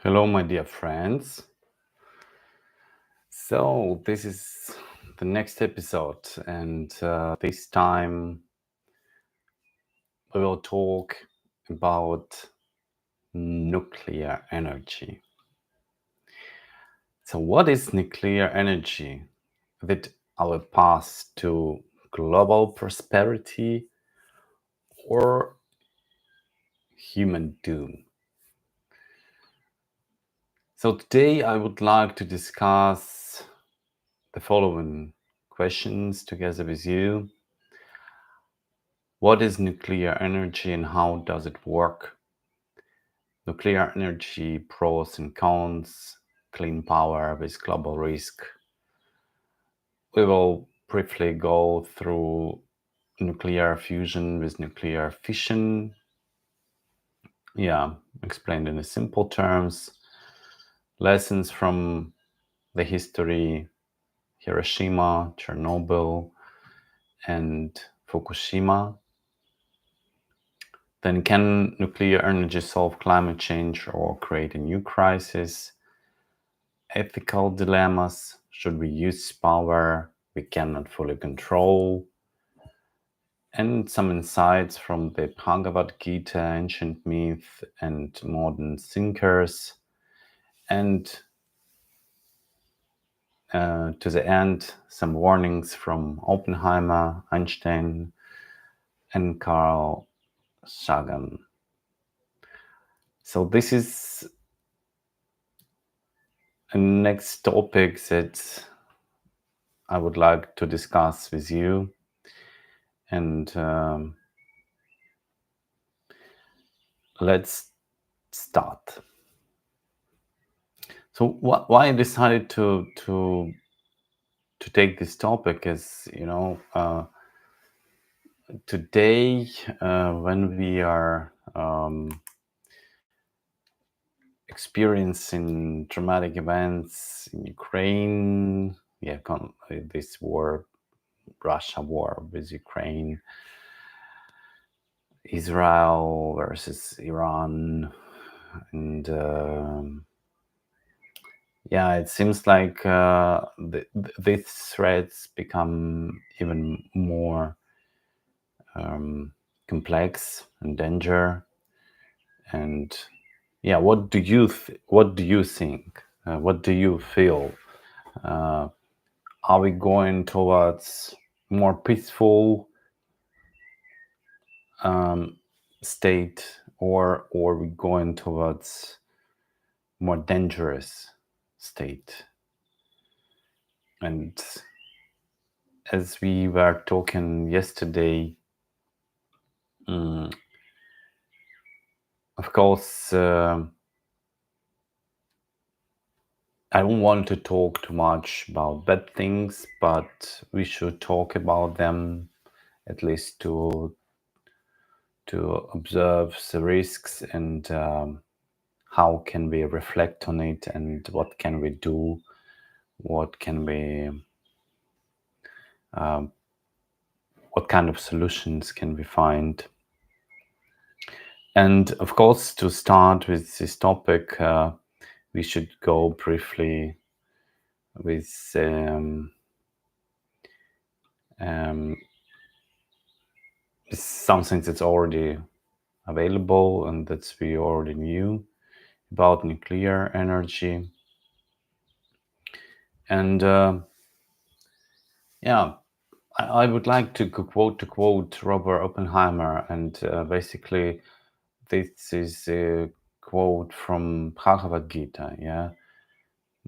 Hello, my dear friends. So, this is the next episode, and this time we will talk about nuclear energy. So, what is nuclear energy? Is it our path to global prosperity or human doom? So, today I would like to discuss the following questions together with you. What is nuclear energy and how does it work? Nuclear energy pros and cons, clean power with global risk. We will briefly go through nuclear fusion with nuclear fission. Explained in simple terms. Lessons from the history, Hiroshima, Chernobyl, and Fukushima. Then can nuclear energy solve climate change or create a new crisis? Ethical dilemmas. Should we use power we cannot fully control? And some insights from the Bhagavad Gita, ancient myth, and modern thinkers. And to the end, some warnings from Oppenheimer, Einstein, and Carl Sagan. So this is a next topic that I would like to discuss with you. And let's start. So why I decided to take this topic is, today when we are experiencing dramatic events in Ukraine, this war, Russia war with Ukraine, Israel versus Iran, and it seems like these threats become even more complex and danger. And what do you think? What do you feel? Are we going towards more peaceful state, or are we going towards more dangerous state? And as we were talking yesterday, of course, I don't want to talk too much about bad things, but we should talk about them, at least to observe the risks and how can we reflect on it, and what can we do, what can we what kind of solutions can we find. And of course, to start with this topic, we should go briefly with something that's already available and that we already knew about nuclear energy. And I would like to quote Robert Oppenheimer, and basically this is a quote from Bhagavad Gita.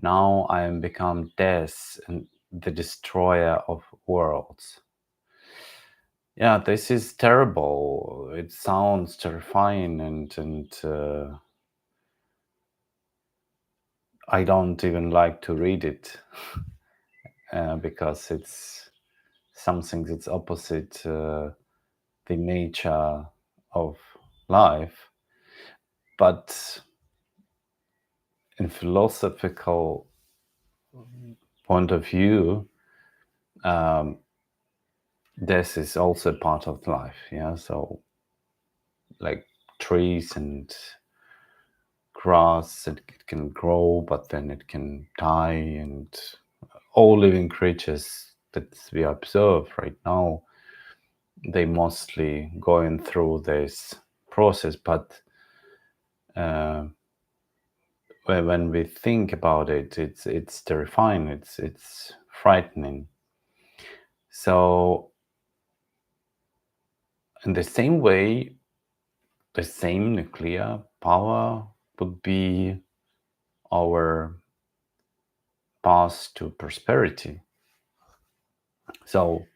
Now I am become death and the destroyer of worlds. This is terrible. It sounds terrifying, and I don't even like to read it because it's something that's opposite the nature of life. But in philosophical point of view, death is also part of life. So like trees and grass, it can grow, but then it can die, and all living creatures that we observe right now, they mostly going through this process. But when we think about it, it's terrifying. It's frightening. So in the same way, the same nuclear power would be our path to prosperity. So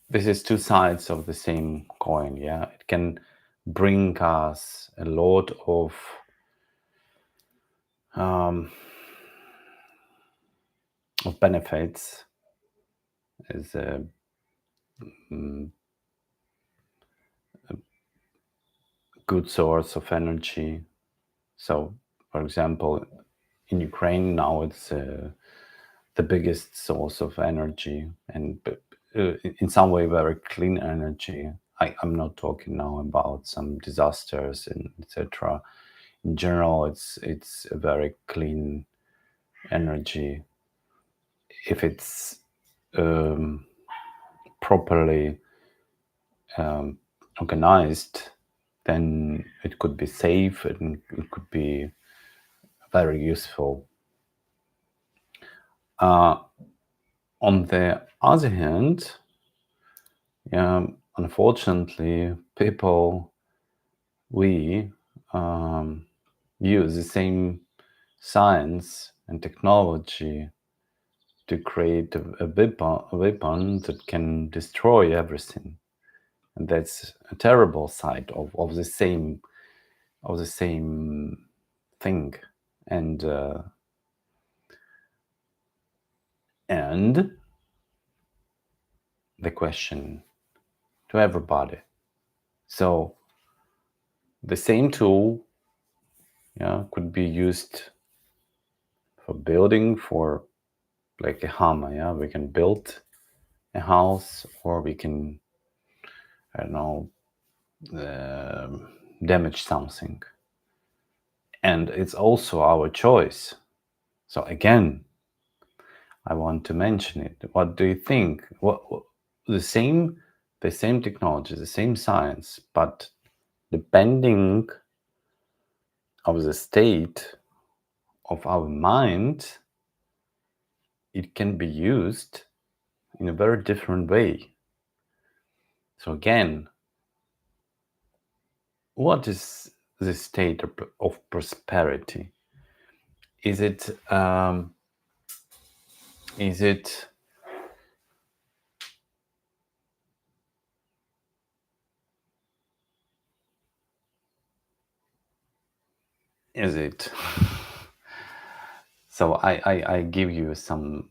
this is two sides of the same coin. Yeah, it can bring us a lot of benefits as a good source of energy. So, for example, in Ukraine now it's the biggest source of energy, and in some way very clean energy. I'm not talking now about some disasters and etc. In general, it's a very clean energy if it's properly organized. Then it could be safe and it could be very useful. On the other hand, unfortunately, we use the same science and technology to create a weapon that can destroy everything, and that's a terrible side of the same thing. And the question to everybody: so the same tool, could be used for building, for like a hammer. We can build a house, or we can, I don't know, damage something. And it's also our choice. So again, I want to mention it. What do you think? What the same technology, the same science, but depending of the state of our mind, it can be used in a very different way. So again, what is the state of prosperity? Is it is it so I give you some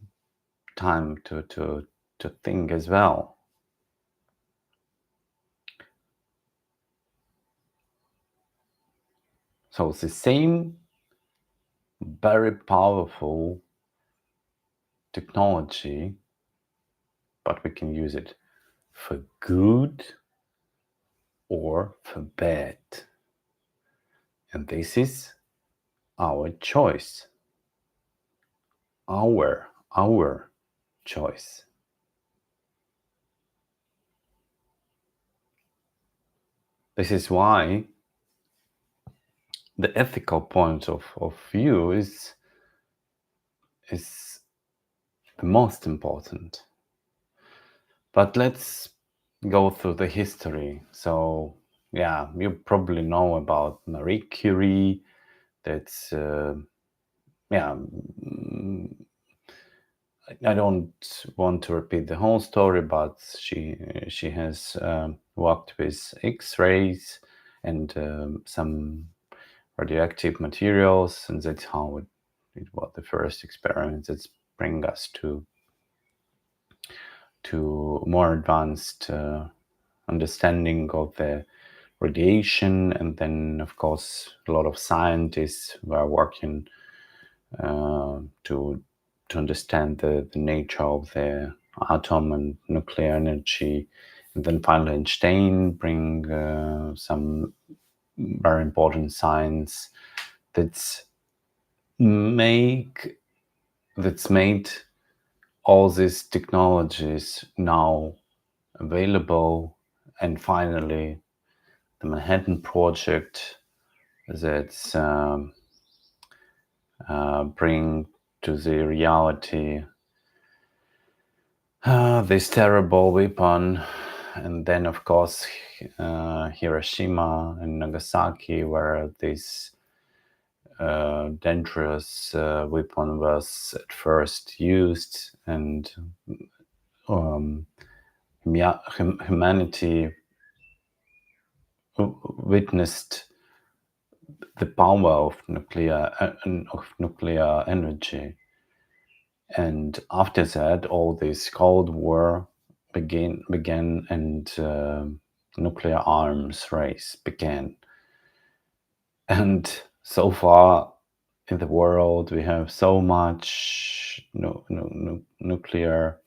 time to think as well. So it's the same very powerful technology, but we can use it for good or for bad. And this is our choice. Our choice. This is why the ethical point of view is the most important. But let's go through the history. So you probably know about Marie Curie. That's I don't want to repeat the whole story, but she has worked with X-rays and some radioactive materials, and that's how it was the first experiments that bring us to more advanced understanding of the radiation. And then, of course, a lot of scientists were working to understand the nature of the atom and nuclear energy. And then finally Einstein bring some very important science that's make that's made all these technologies now available, and finally the Manhattan Project that's bring to the reality this terrible weapon. And then of course Hiroshima and Nagasaki, where this dangerous weapon was at first used, and humanity witnessed the power of nuclear energy. And after that, all this Cold War began, and nuclear arms race began. And so far in the world, we have so much nuclear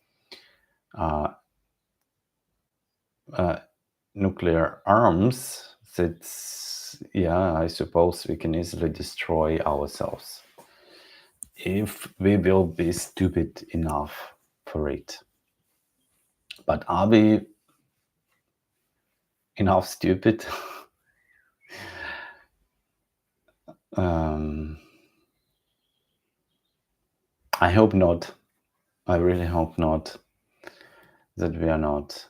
nuclear arms that, I suppose we can easily destroy ourselves if we will be stupid enough for it. But are we enough stupid? I hope not. I really hope not, that we are not.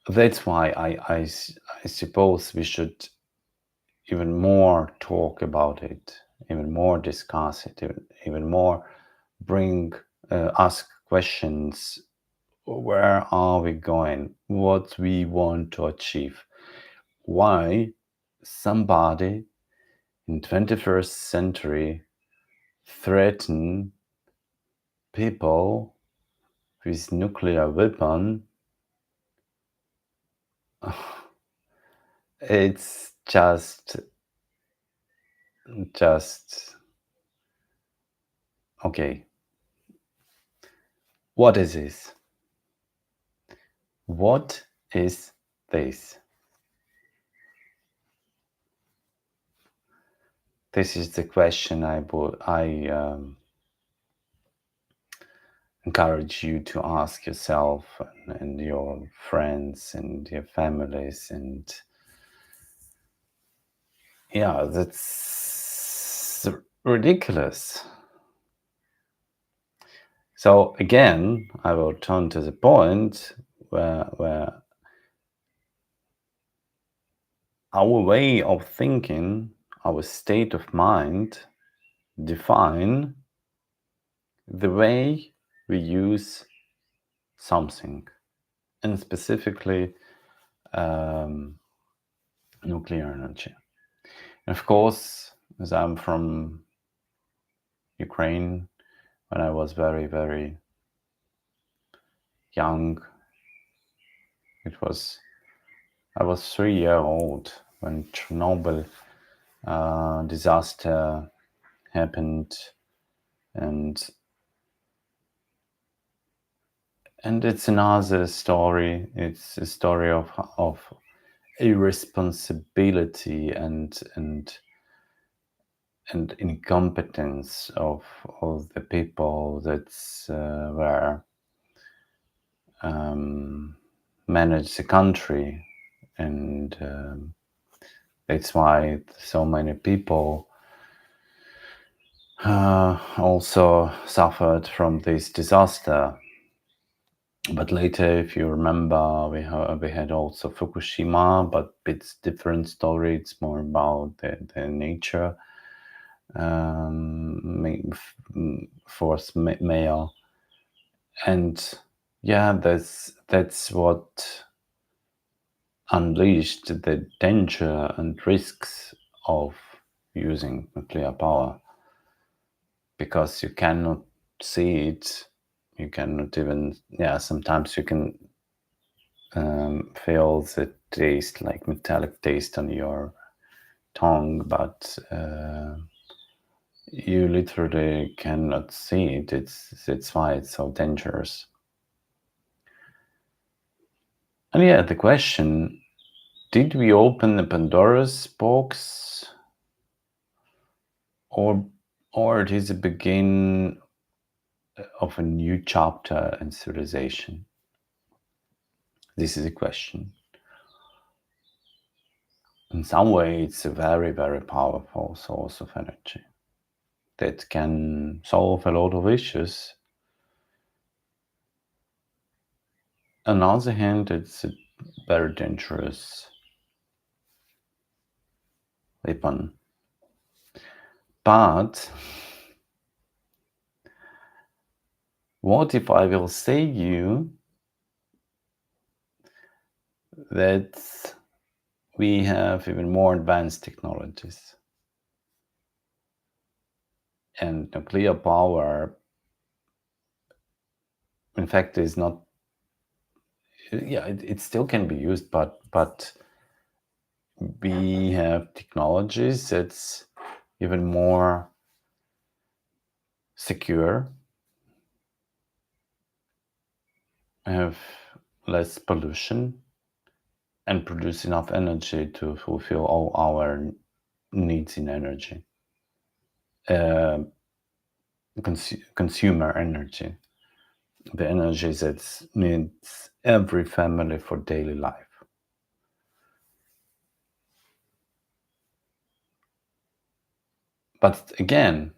That's why I suppose we should even more talk about it, even more discuss it, even more ask questions. Where are we going? What we want to achieve? Why somebody in 21st century threaten people with nuclear weapon? It's just okay. What is this? What is this? This is the question I encourage you to ask yourself and your friends and your families. And yeah, that's ridiculous. So again, I will turn to the point where our way of thinking, our state of mind, define the way we use something, and specifically nuclear energy. And of course, as I'm from Ukraine, when I was very, very young, I was 3 years old when Chernobyl disaster happened, and it's another story. It's a story of irresponsibility and incompetence of the people that were manage the country, and that's why so many people also suffered from this disaster. But later, if you remember, we had also Fukushima, but it's different story. It's more about the nature. Force mayor, and yeah, that's what unleashed the danger and risks of using nuclear power, because you cannot see it, you cannot even, sometimes you can feel the taste, like metallic taste on your tongue, but you literally cannot see it. It's why it's so dangerous. And yeah, the question, did we open the Pandora's box or it is a begin of a new chapter in civilization. This is a question. In some way, it's a very, very powerful source of energy that can solve a lot of issues. On the other hand, it's a very dangerous weapon. But what if I will say you that we have even more advanced technologies, and nuclear power, in fact, is not. Yeah, it still can be used, but we have technologies that's even more secure, have less pollution, and produce enough energy to fulfill all our needs in energy. Consumer energy, the energy that needs every family for daily life. But again,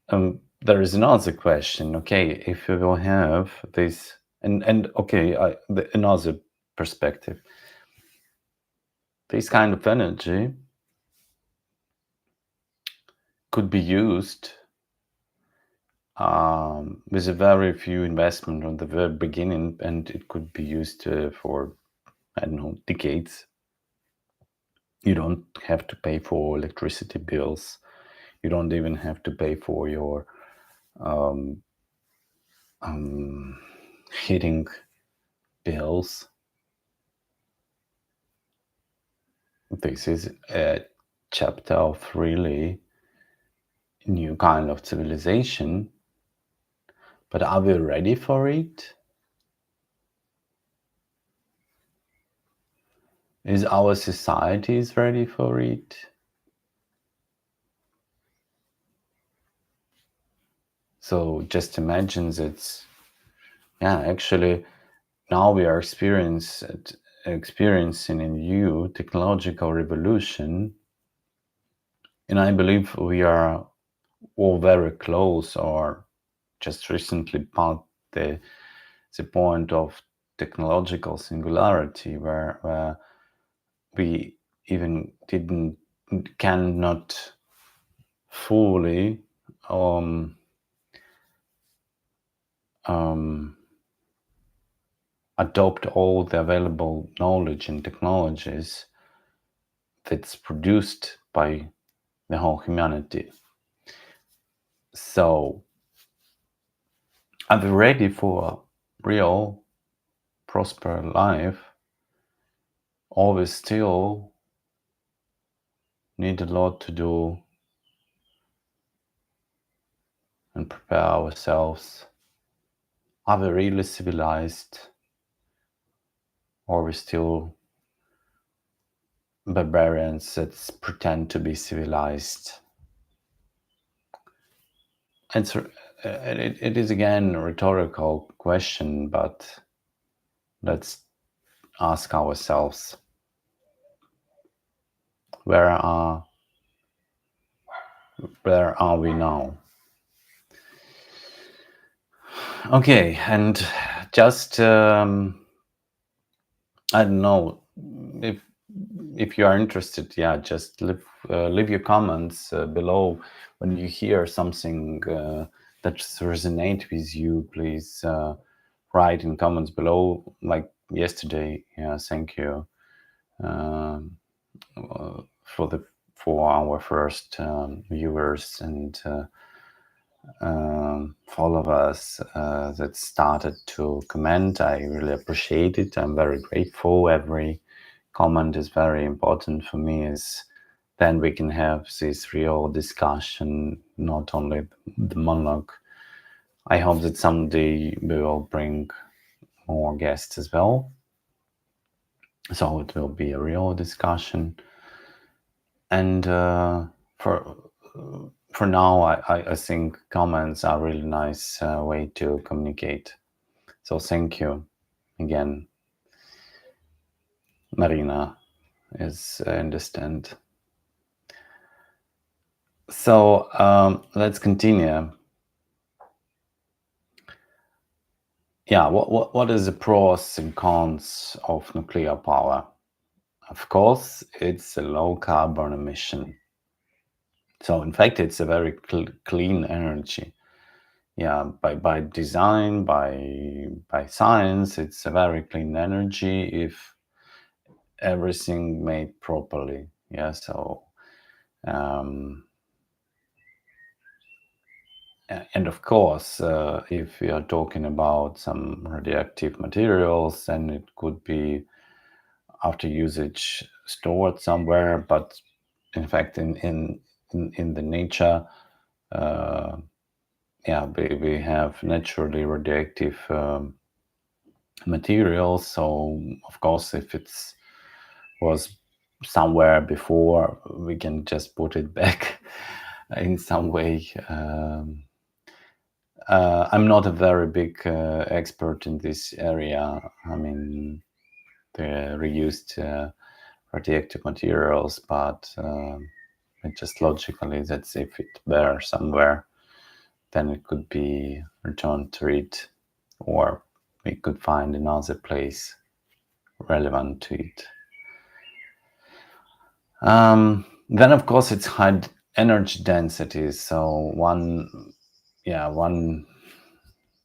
there is another question. Okay, if you will have this, and okay, another perspective. This kind of energy could be used with a very few investment on the very beginning, and it could be used for, I don't know, decades. You don't have to pay for electricity bills. You don't even have to pay for your heating bills. This is a chapter of really new kind of civilization. But are we ready for it? Is our societies ready for it? So just imagine that, yeah, actually now we are experiencing a new technological revolution, and I believe we are all very close, or just recently passed the point of technological singularity, where we even cannot fully adopt all the available knowledge and technologies that's produced by the whole humanity. So, are we ready for a real, prosperous life? Or we still need a lot to do and prepare ourselves? Are we really civilized? Or are we still barbarians that pretend to be civilized? It is again a rhetorical question, but let's ask ourselves, where are we now? Okay, and just I don't know if you are interested. Yeah, just leave your comments below when you hear something that resonates with you. Please write in comments below, like yesterday. Yeah, thank you for our first viewers and followers that started to comment. I really appreciate it. I'm very grateful. Every comment is very important for me, as then we can have this real discussion, not only the monologue. I hope that someday we will bring more guests as well, so it will be a real discussion. And for now, I think comments are a really nice way to communicate. So thank you again. Marina is understand. So let's continue. Yeah, what is the pros and cons of nuclear power? Of course, it's a low carbon emission. So in fact, it's a very clean energy. Yeah, by design, by science, it's a very clean energy if everything made properly. Yeah, so um, and of course, if we are talking about some radioactive materials, then it could be after usage stored somewhere. But in fact, in the nature, yeah, we have naturally radioactive materials. So of course, if it's was somewhere before, we can just put it back in some way. I'm not a very big expert in this area. I mean, the reused radioactive materials, but it just logically that's if it there somewhere, then it could be returned to it, or we could find another place relevant to it. Then of course it's high energy density. So one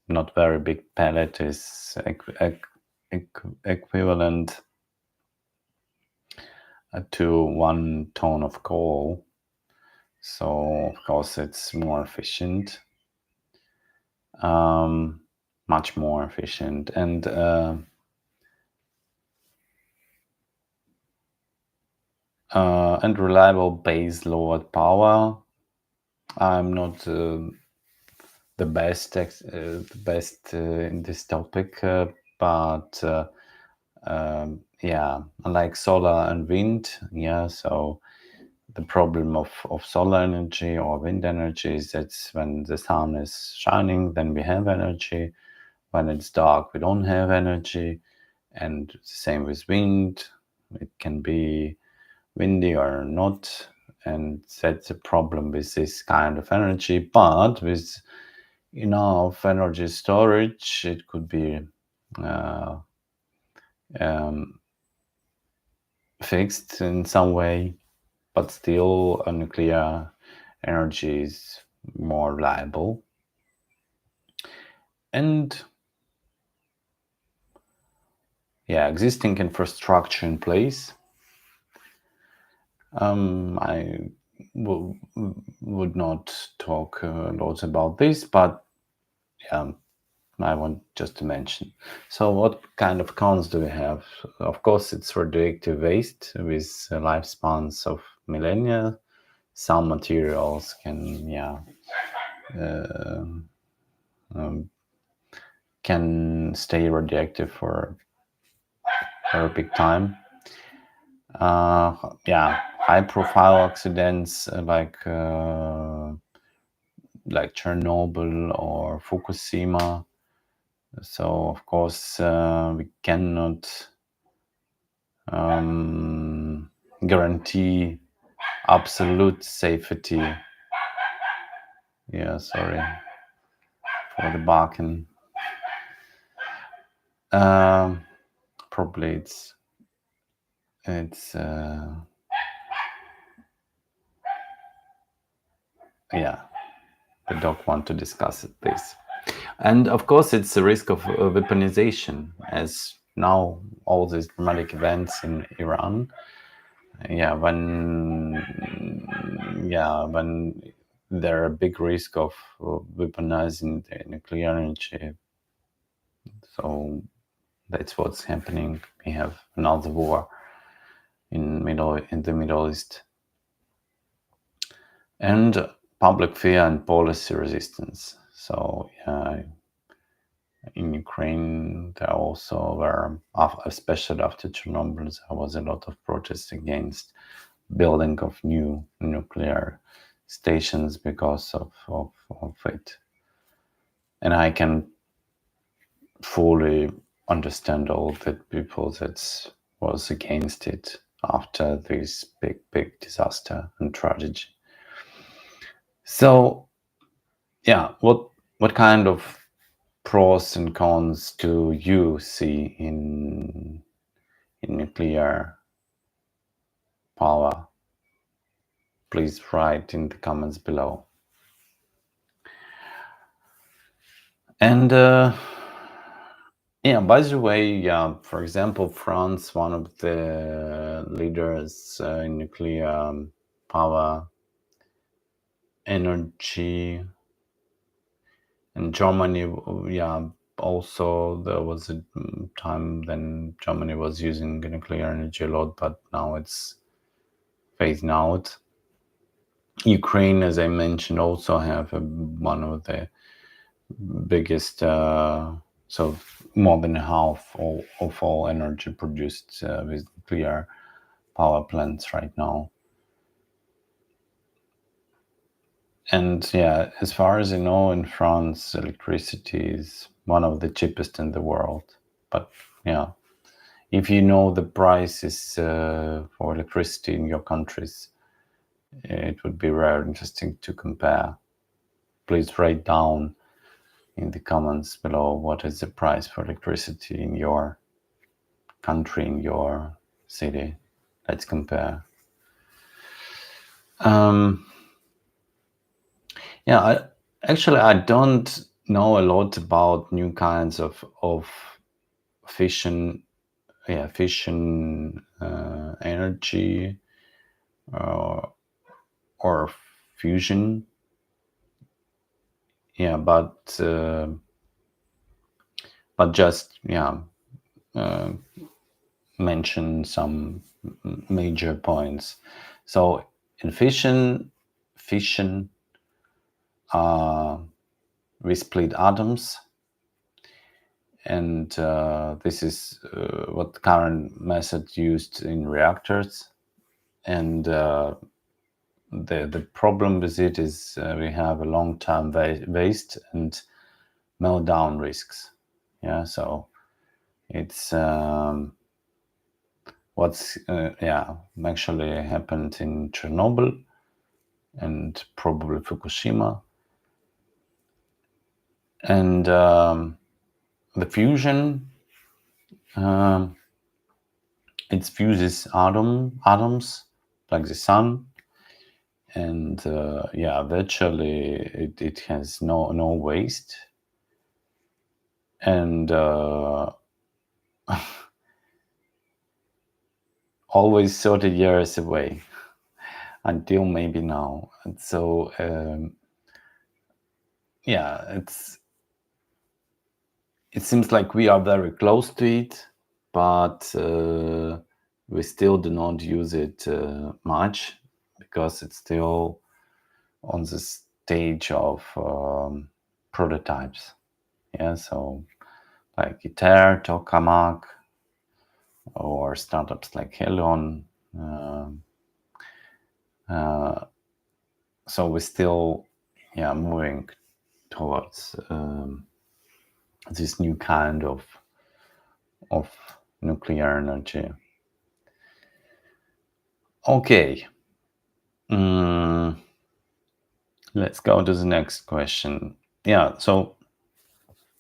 not very big pellet is equivalent to 1 ton of coal. So of course it's more efficient, much more efficient, and reliable base load power. I'm not the best in this topic, but yeah, like solar and wind. Yeah, so the problem of solar energy or wind energy is that when the sun is shining, then we have energy. When it's dark, we don't have energy. And the same with wind. It can be windy or not. And that's a problem with this kind of energy. But with enough energy storage, it could be fixed in some way. But still, nuclear energy is more reliable. And yeah, existing infrastructure in place. I would not talk loads about this, but yeah, I want just to mention. So what kind of cons do we have? Of course, it's radioactive waste with lifespans of millennia. Some materials can, can stay radioactive for a big time. High profile accidents like Chernobyl or Fukushima. So of course we cannot guarantee absolute safety. Yeah, sorry for the barking. Probably it's yeah, the dog want to discuss it, please. And of course, it's the risk of weaponization, as now all these dramatic events in Iran. When there are a big risk of weaponizing the nuclear energy. So that's what's happening. We have another war in the Middle East, and public fear and policy resistance. So in Ukraine, there also were, especially after Chernobyl, there was a lot of protests against building of new nuclear stations because of it. And I can fully understand all the people that was against it after this big disaster and tragedy. So yeah, what kind of pros and cons do you see in nuclear power? Please write in the comments below. And yeah, by the way, for example, France, one of the leaders in nuclear power, energy, and Germany, also there was a time when Germany was using nuclear energy a lot, but now it's phasing out. Ukraine, as I mentioned, also have one of the biggest, so more than half of all energy produced with nuclear power plants right now. And yeah, as far as I know, in France, electricity is one of the cheapest in the world. But yeah, if you know the prices for electricity in your countries, it would be very interesting to compare. Please write down in the comments below what is the price for electricity in your country, in your city. Let's compare. Yeah, I don't know a lot about new kinds of fission, fission energy or fusion. Yeah, but just mention some major points. So in fission, we split atoms, and this is what current method used in reactors. And the problem with it is we have a long-term waste and meltdown risks. Yeah, so it's what's actually happened in Chernobyl and probably Fukushima. And the fusion, it fuses atoms like the sun, and virtually it has no waste, and always 30 years away until maybe now. And so it seems like we are very close to it, but we still do not use it much because it's still on the stage of prototypes. Yeah, so like ITER, Tokamak, or startups like Helion. So we're still moving towards this new kind of nuclear energy. Okay. Let's go to the next question. Yeah, so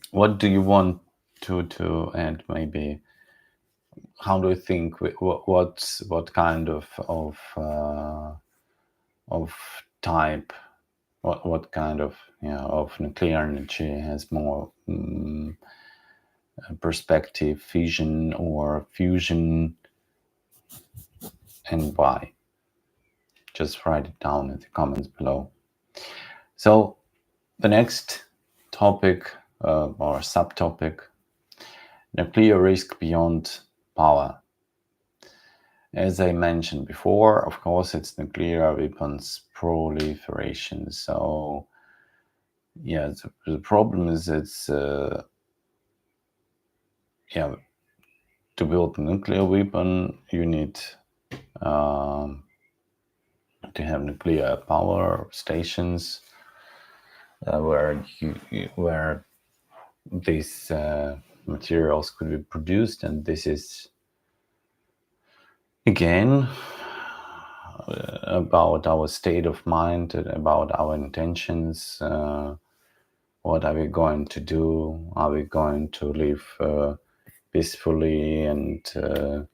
what do you want to add? Maybe how do you think what kind of type, what kind of nuclear energy has more perspective, fission or fusion, and why? Just write it down in the comments below. So the next topic or subtopic, nuclear risk beyond power. As I mentioned before, of course, it's nuclear weapons proliferation. So yeah, the problem is it's to build a nuclear weapon, you need to have nuclear power stations where these materials could be produced, and this is again about our state of mind, about our intentions. What are we going to do? Are we going to live peacefully and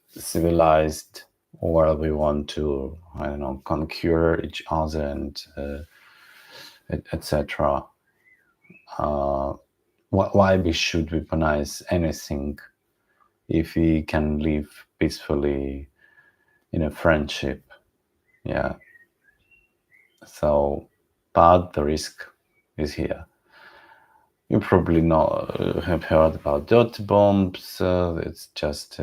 civilized, or we want to, I don't know, conquer each other and etc. Why we should weaponize anything if we can live peacefully in a friendship? Yeah. So, but the risk is here. You probably have heard about dirty bombs. It's just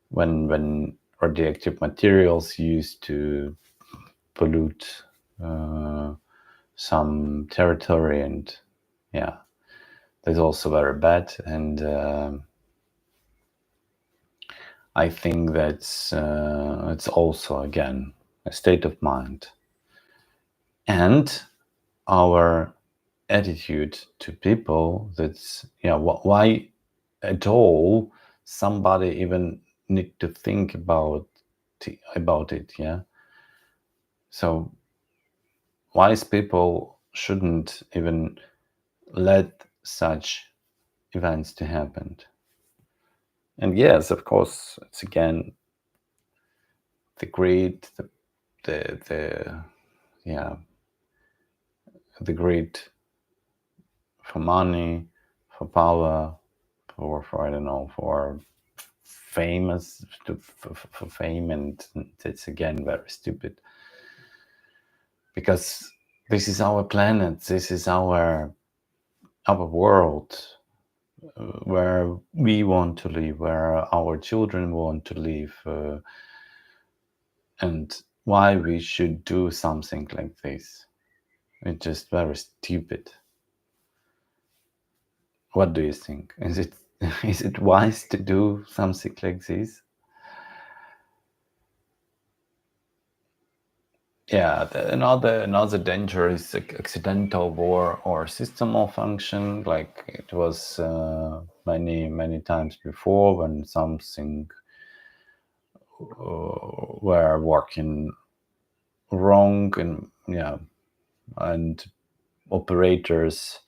when radioactive materials used to pollute some territory, and yeah, that's also very bad. And I think that's it's also again a state of mind and our attitude to people. That's why at all somebody even need to think about it. Yeah, so wise people shouldn't even let such events to happen. And yes, of course, it's again the greed, the greed for money, for power, for I don't know, for for fame, and it's again very stupid, because this is our planet, this is our world, where we want to live, where our children want to live, and why we should do something like this. It's just very stupid. What do you think? Is it wise to do something like this? Yeah, another danger is accidental war or system malfunction, like it was many times before, when something were working wrong, and operators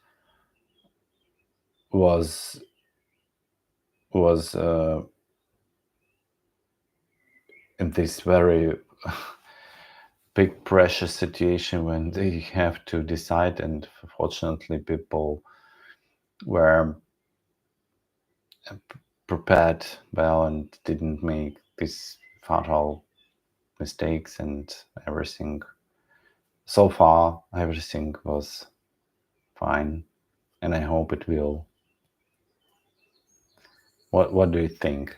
was in this very big pressure situation when they have to decide, and fortunately people were prepared well and didn't make these fatal mistakes, and everything so far everything was fine, and I hope it will. What do you think?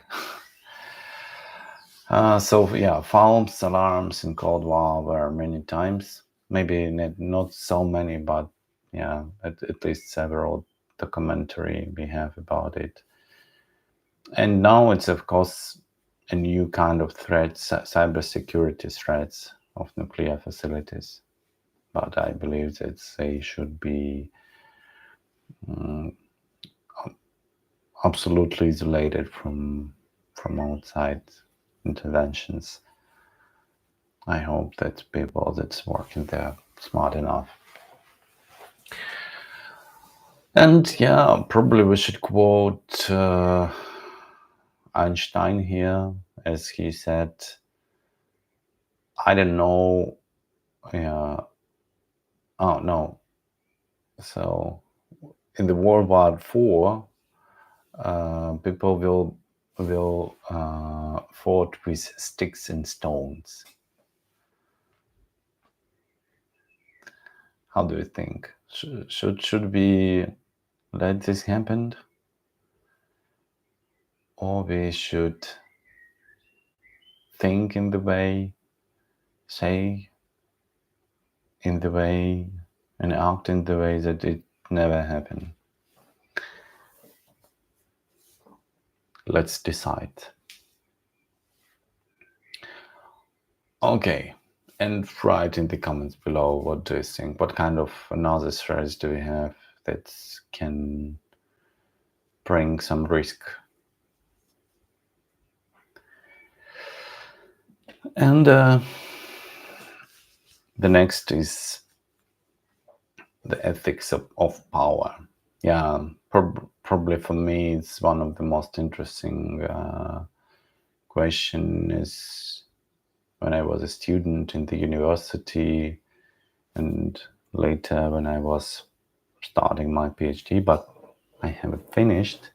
So yeah, false alarms in Cold War were many times, maybe not so many, but yeah, at least several documentary we have about it. And now it's of course a new kind of threat, cybersecurity threats of nuclear facilities. But I believe that they should be absolutely isolated from outside interventions. I hope that people that's working there smart enough. And yeah, probably we should quote Einstein here, as he said, I don't know. Yeah. Oh no. So in the World War IV, people will fought with sticks and stones. How do you think? Should we let this happen, or we should think in the way, say in the way, and act in the way that it never happened? Let's decide. Okay, and write in the comments below, what do you think? What kind of another threats do we have that can bring some risk? And the next is the ethics of power. Yeah, probably for me, it's one of the most interesting question is when I was a student in the university and later when I was starting my PhD, but I haven't finished.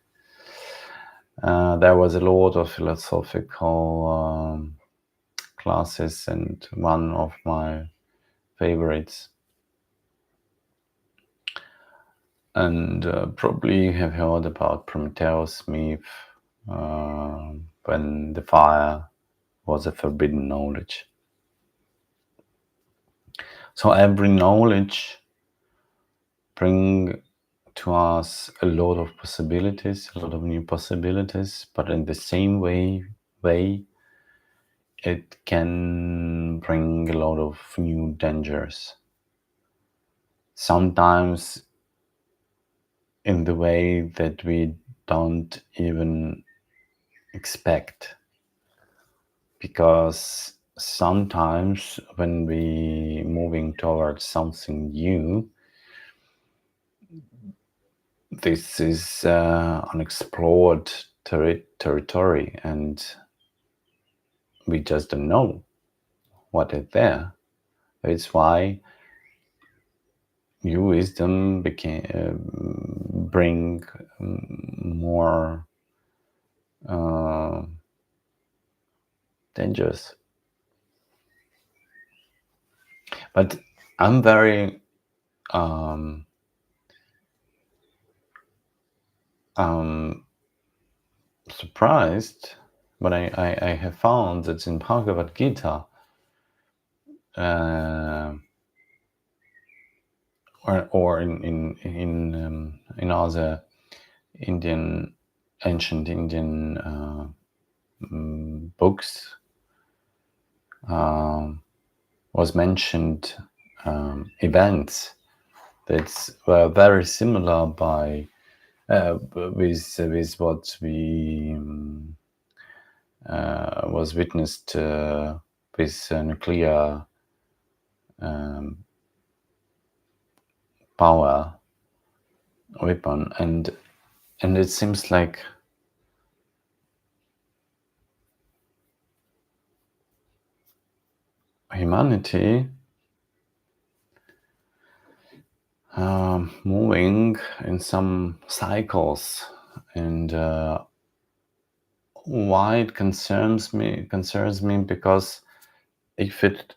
There was a lot of philosophical classes, and one of my favorites, and probably you have heard about Prometheus myth, when the fire was a forbidden knowledge. So every knowledge bring to us a lot of possibilities, a lot of new possibilities, but in the same way it can bring a lot of new dangers. Sometimes in the way that we don't even expect. Because sometimes when we moving towards something new, this is unexplored territory, and we just don't know what is there. It's why new wisdom bring more dangers. But I'm very surprised when I have found that in Bhagavad Gita, or in other ancient Indian books, was mentioned events that were very similar with what we was witnessed with nuclear power weapon, and it seems like humanity moving in some cycles, and why it concerns me because if it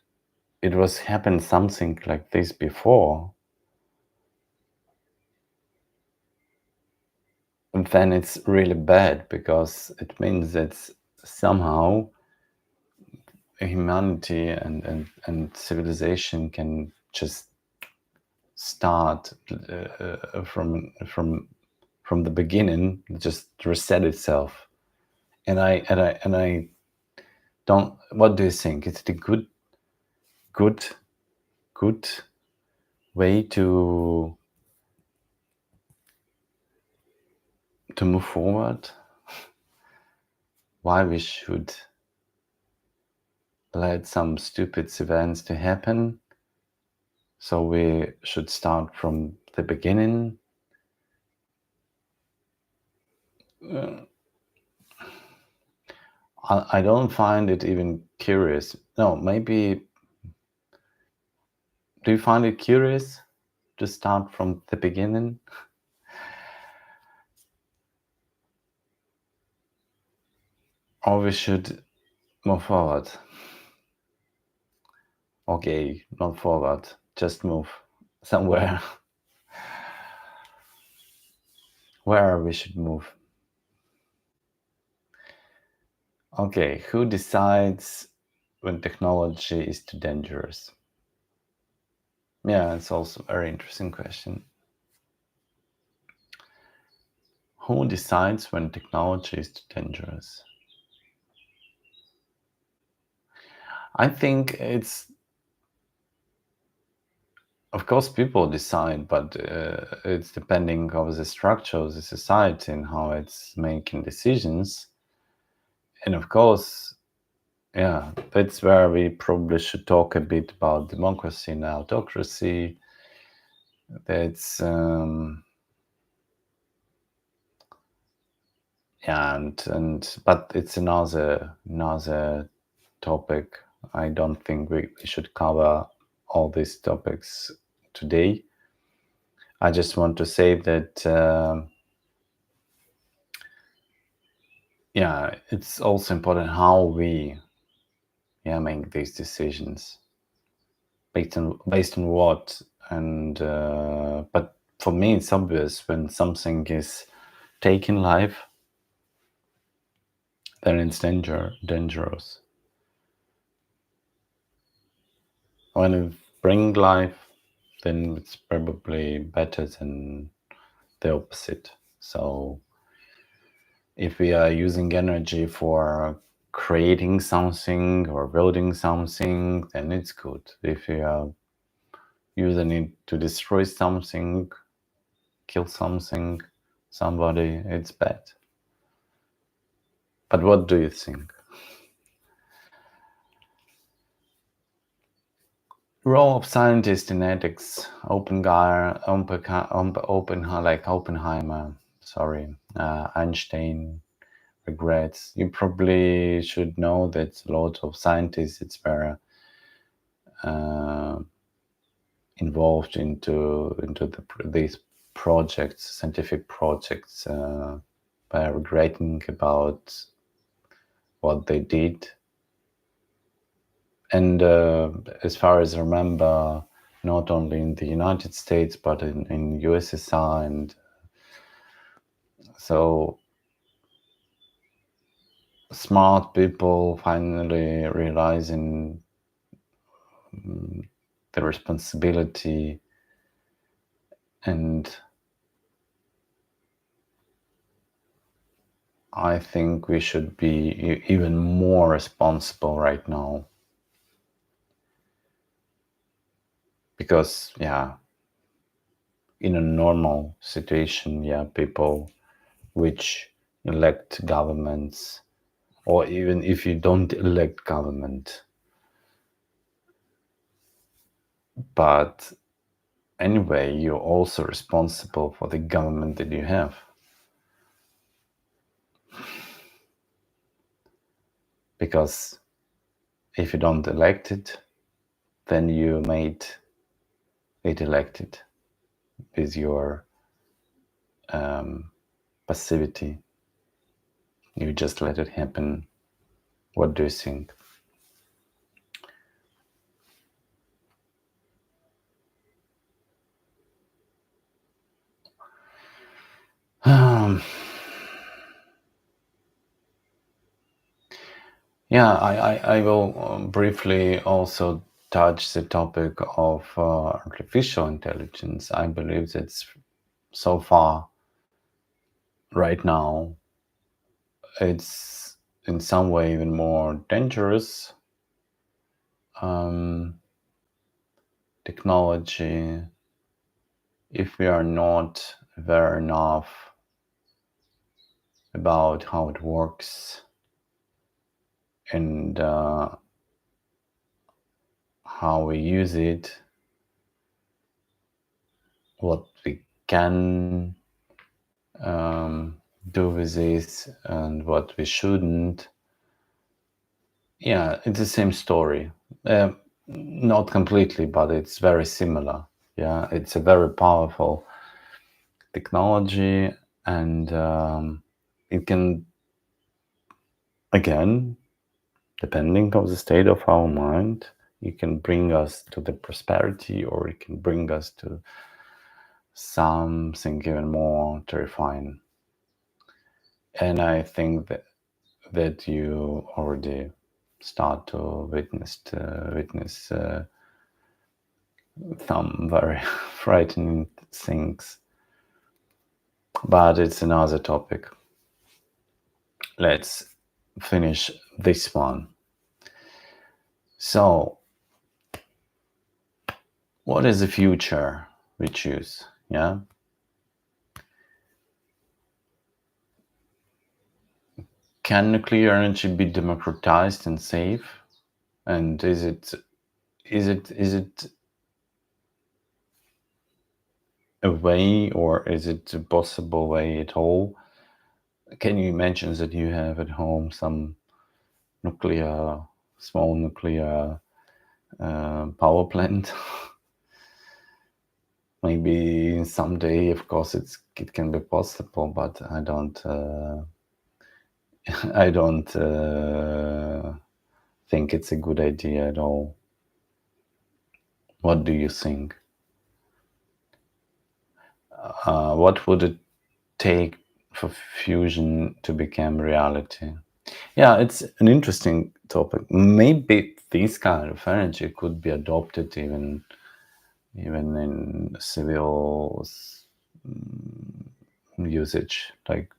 was happened something like this before, then it's really bad, because it means that somehow humanity and civilization can just start from the beginning, just reset itself. And I don't. What do you think? Is it a good way to move forward? Why we should let some stupid events to happen? So we should start from the beginning. I don't find it even curious. No, maybe. Do you find it curious to start from the beginning? Or we should move forward? Okay, not forward, just move somewhere. Where we should move? Okay, who decides when technology is too dangerous? Yeah, it's also a very interesting question. Who decides when technology is too dangerous? I think it's, of course, people decide, but it's depending on the structure of the society and how it's making decisions. And of course, yeah, that's where we probably should talk a bit about democracy and autocracy. That's yeah, and but it's another topic. I don't think we should cover all these topics today. I just want to say that yeah, it's also important how we make these decisions based on what. And but for me it's obvious, when something is taking life, then it's dangerous. When it bring life, then it's probably better than the opposite. So if we are using energy for creating something or building something, then it's good. If we are using it to destroy something, kill something, somebody, it's bad. But what do you think? Role of scientists in ethics. Oppenheimer, Einstein, regrets. You probably should know that a lot of scientists were involved into these projects, scientific projects, by regretting about what they did. And as far as I remember, not only in the United States, but in USSR. And so smart people finally realizing the responsibility, and I think we should be even more responsible right now. Because, yeah, in a normal situation, yeah, people which elect governments, or even if you don't elect government, but anyway, you're also responsible for the government that you have. Because if you don't elect it, then you made it elected with your passivity. You just let it happen. What do you think? Yeah, I will briefly also touch the topic of artificial intelligence. I believe that so far, right now, it's in some way even more dangerous technology if we are not aware enough about how it works and how we use it, what we can do with this and what we shouldn't. Yeah, it's the same story. Not completely, but it's very similar. Yeah, it's a very powerful technology, and it can, again, depending on the state of our mind, it can bring us to the prosperity, or it can bring us to something even more terrifying. And I think that you already start to witness some very frightening things. But it's another topic. Let's finish this one. So, what is the future we choose? Yeah. Can nuclear energy be democratized and safe? And is it a way, or is it a possible way at all? Can you imagine that you have at home some small nuclear power plant? Maybe someday, of course, it can be possible, but I don't I don't think it's a good idea at all. What do you think? What would it take for fusion to become reality? Yeah, it's an interesting topic. Maybe this kind of energy could be adopted even in civil usage, like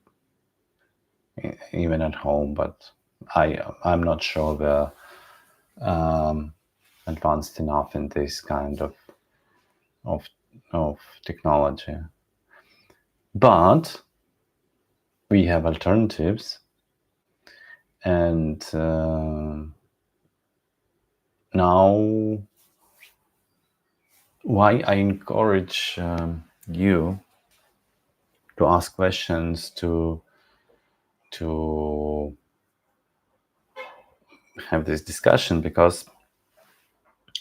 even at home. But I'm not sure we're advanced enough in this kind of of technology. But we have alternatives, and now why I encourage you to ask questions, to have this discussion, because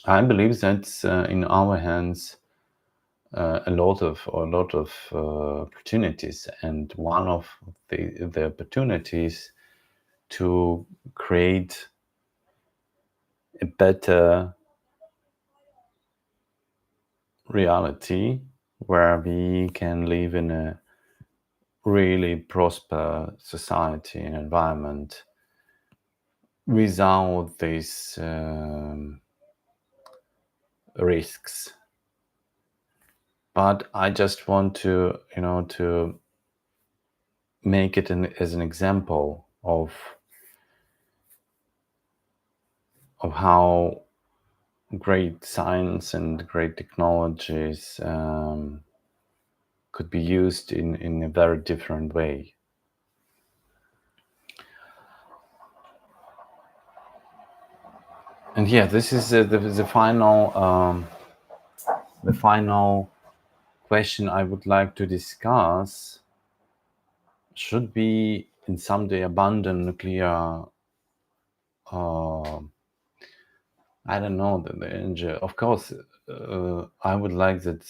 I believe that in our hands a lot of opportunities, and one of the opportunities to create a better reality where we can live in a really prosper society and environment without these risks. But I just want to to make it as an example of how great science and great technologies could be used in a very different way. And yeah, this is the final question I would like to discuss. Should we in some day abandon nuclear? I don't know the energy. Of course, I would like that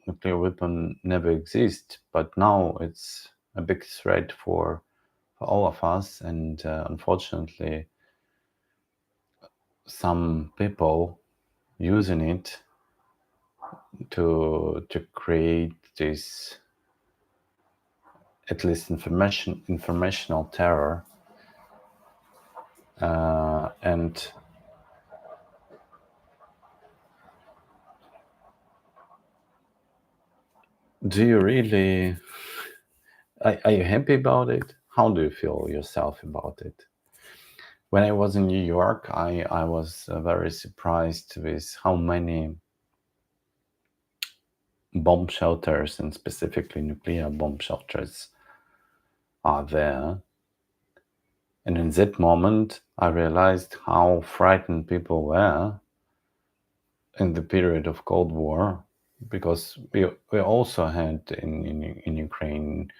nuclear weapon never exist, but now it's a big threat for all of us, and unfortunately, some people using it to create this, at least informational terror, and do you really are you happy about it? How do you feel yourself about it? When I was in New York, I was very surprised with how many bomb shelters, and specifically nuclear bomb shelters, are there. And in that moment, I realized how frightened people were in the period of Cold War, because we also had in Ukraine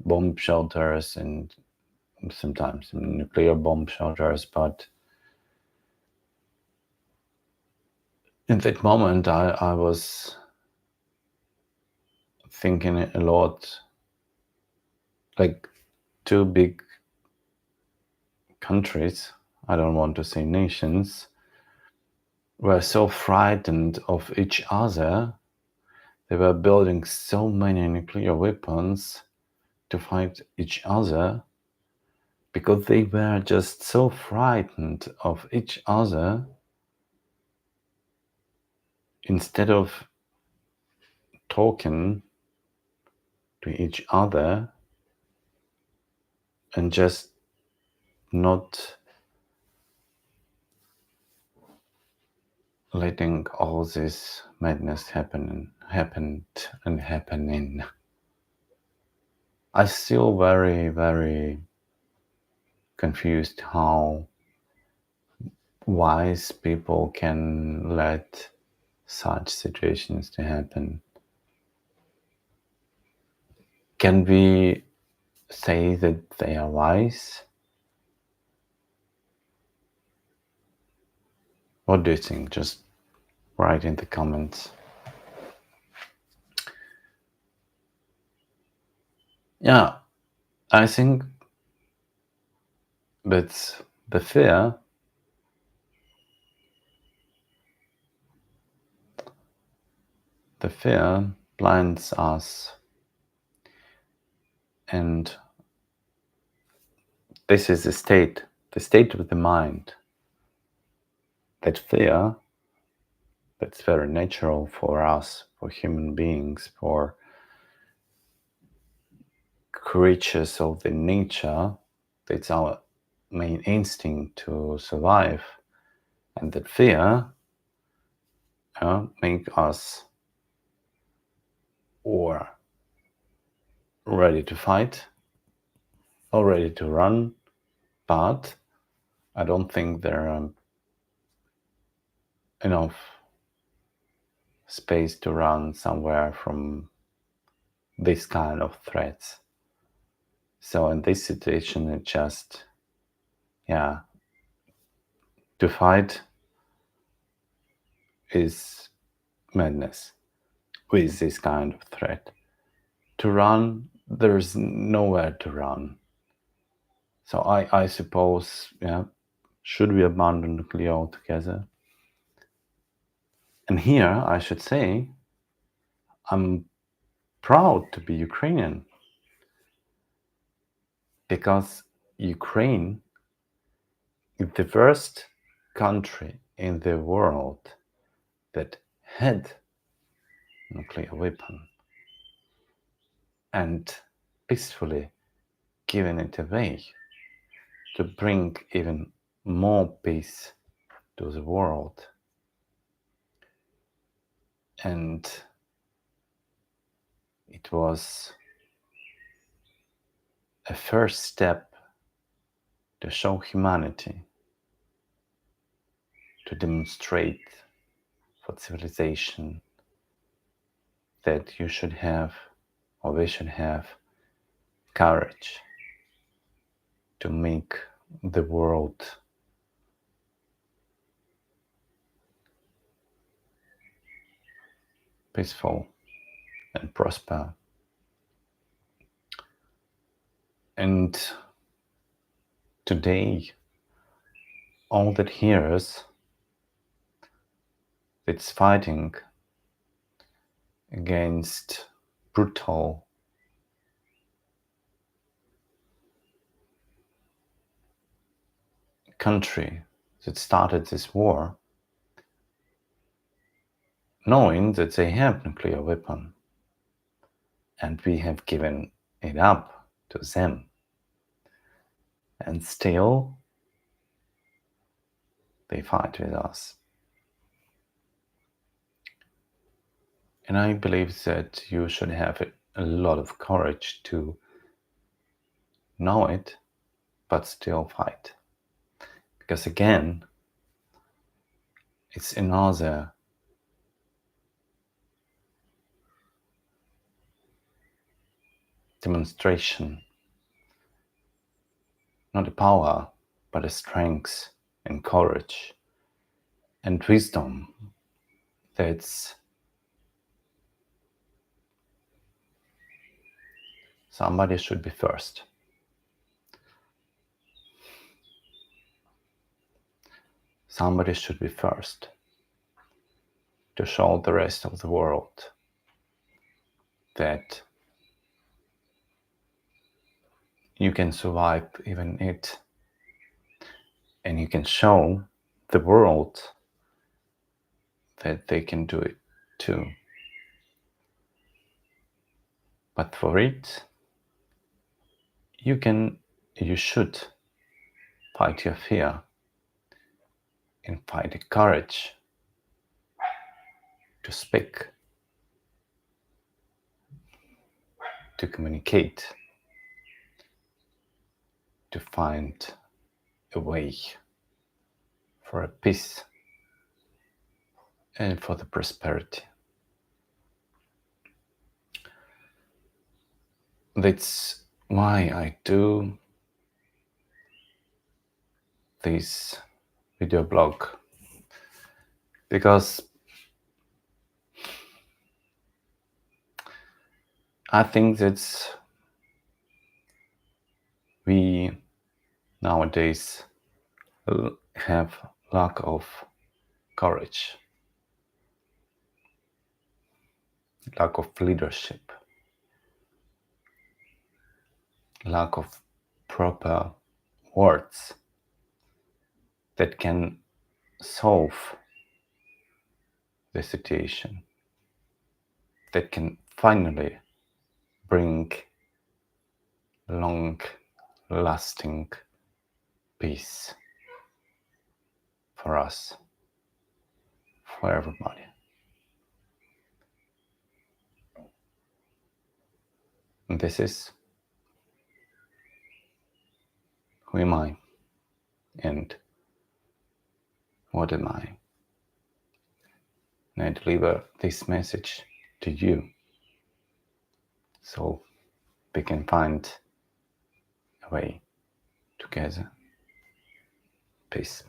bomb shelters and sometimes nuclear bomb shelters. But in that moment, I was thinking a lot, like two big countries, I don't want to say nations, were so frightened of each other. They were building so many nuclear weapons to fight each other because they were just so frightened of each other, instead of talking to each other and just not letting all this madness happening, I still very, very confused how wise people can let such situations to happen. Can we say that they are wise? What do you think? Just write in the comments. Yeah, I think that the fear blinds us, and this is the state of the mind. That fear, that's very natural for us, for human beings, for creatures of the nature. It's our main instinct to survive, and that fear make us or ready to fight or ready to run. But I don't think there are enough space to run somewhere from this kind of threats. So in this situation, it just, to fight is madness with this kind of threat. To run, there's nowhere to run. So I suppose, should we abandon nuclear altogether? And here I should say, I'm proud to be Ukrainian, because Ukraine is the first country in the world that had nuclear weapon and peacefully given it away to bring even more peace to the world. And it was a first step to show humanity, to demonstrate for civilization that you should have, or we should have, courage to make the world peaceful and prosper. And today, all that hears that's fighting against brutal country that started this war, knowing that they have nuclear weapon and we have given it up to them, and still they fight with us. And I believe that you should have a lot of courage to know it, but still fight. Because again, it's another demonstration, not a power, but a strength and courage and wisdom that's somebody should be first. Somebody should be first to show the rest of the world that you can survive even it, and you can show the world that they can do it too. But for it, you should fight your fear and fight the courage to speak, to communicate, to find a way for a peace and for the prosperity. That's why I do this video blog, because I think that we nowadays have lack of courage, lack of leadership, lack of proper words that can solve the situation, that can finally bring long-lasting peace for us, for everybody. And this is who am I and what am I? And I deliver this message to you so we can find a way together. Peace.